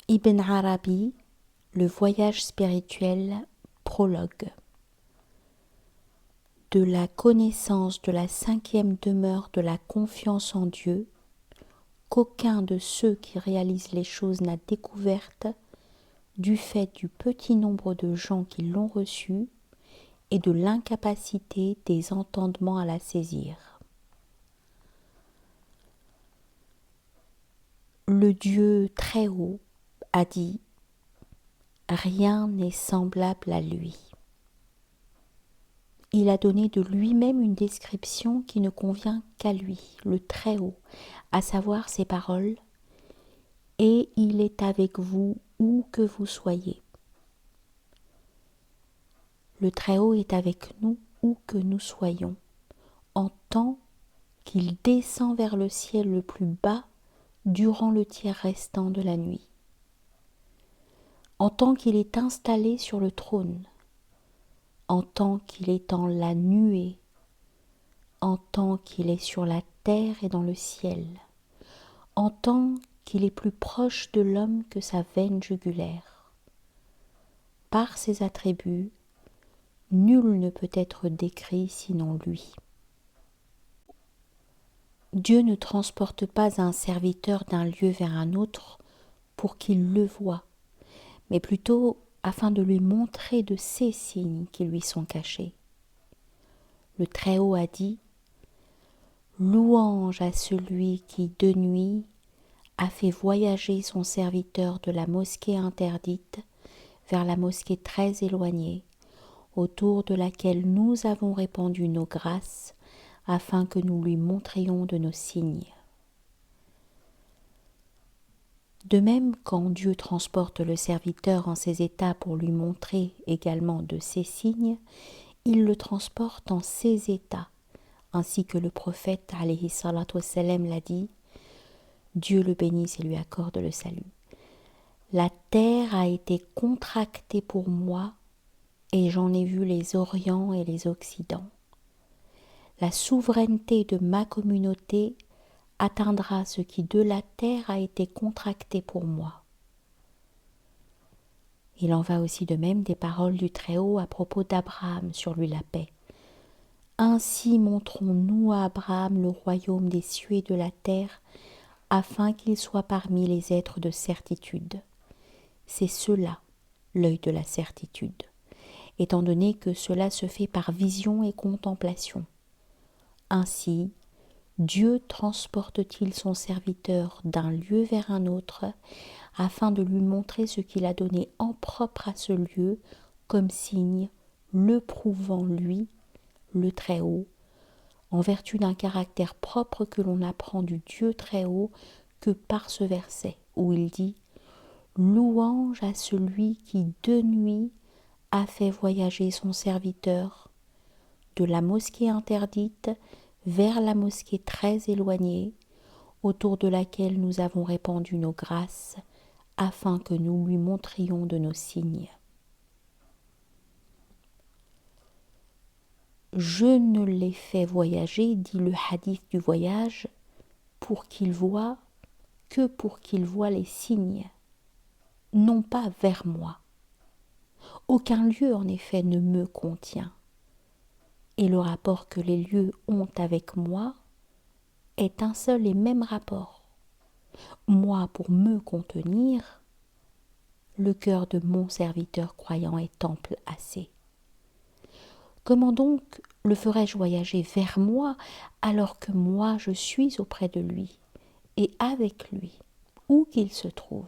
Ibn Arabi, le voyage spirituel, prologue. De la connaissance de la cinquième demeure de la confiance en Dieu, qu'aucun de ceux qui réalisent les choses n'a découverte du fait du petit nombre de gens qui l'ont reçue et de l'incapacité des entendements à la saisir. Le Dieu très haut a dit « Rien n'est semblable à lui ». Il a donné de lui-même une description qui ne convient qu'à lui, le très haut, à savoir ces paroles « Et il est avec vous où que vous soyez ». Le très haut est avec nous où que nous soyons, en tant qu'il descend vers le ciel le plus bas durant le tiers restant de la nuit, en tant qu'il est installé sur le trône, en tant qu'il est en la nuée, en tant qu'il est sur la terre et dans le ciel, en tant qu'il est plus proche de l'homme que sa veine jugulaire. Par ses attributs, nul ne peut être décrit sinon lui. Dieu ne transporte pas un serviteur d'un lieu vers un autre pour qu'il le voie, mais plutôt afin de lui montrer de ces signes qui lui sont cachés. Le Très-Haut a dit « Louange à celui qui, de nuit, a fait voyager son serviteur de la mosquée interdite vers la mosquée très éloignée, autour de laquelle nous avons répandu nos grâces, afin que nous lui montrions de nos signes. » De même, quand Dieu transporte le serviteur en ces états pour lui montrer également de ses signes, il le transporte en ces états, ainsi que le prophète alayhi salatu wassalam l'a dit, Dieu le bénisse et lui accorde le salut. La terre a été contractée pour moi et j'en ai vu les orients et les occidents. La souveraineté de ma communauté atteindra ce qui de la terre a été contracté pour moi. Il en va aussi de même des paroles du Très-Haut à propos d'Abraham, sur lui la paix. Ainsi montrons-nous à Abraham le royaume des cieux et de la terre, afin qu'il soit parmi les êtres de certitude. C'est cela, l'œil de la certitude, étant donné que cela se fait par vision et contemplation. Ainsi, Dieu transporte-t-il son serviteur d'un lieu vers un autre, afin de lui montrer ce qu'il a donné en propre à ce lieu, comme signe, le prouvant lui, le Très-Haut, en vertu d'un caractère propre que l'on apprend du Dieu Très-Haut que par ce verset, où il dit « Louange à celui qui, de nuit, a fait voyager son serviteur de la mosquée interdite vers la mosquée très éloignée, autour de laquelle nous avons répandu nos grâces, afin que nous lui montrions de nos signes. Je ne l'ai fait voyager, dit le hadith du voyage, pour qu'il voie les signes, non pas vers moi. Aucun lieu, en effet, ne me contient. Et le rapport que les lieux ont avec moi est un seul et même rapport. Moi, pour me contenir, le cœur de mon serviteur croyant est ample assez. Comment donc le ferais-je voyager vers moi alors que moi je suis auprès de lui et avec lui, où qu'il se trouve?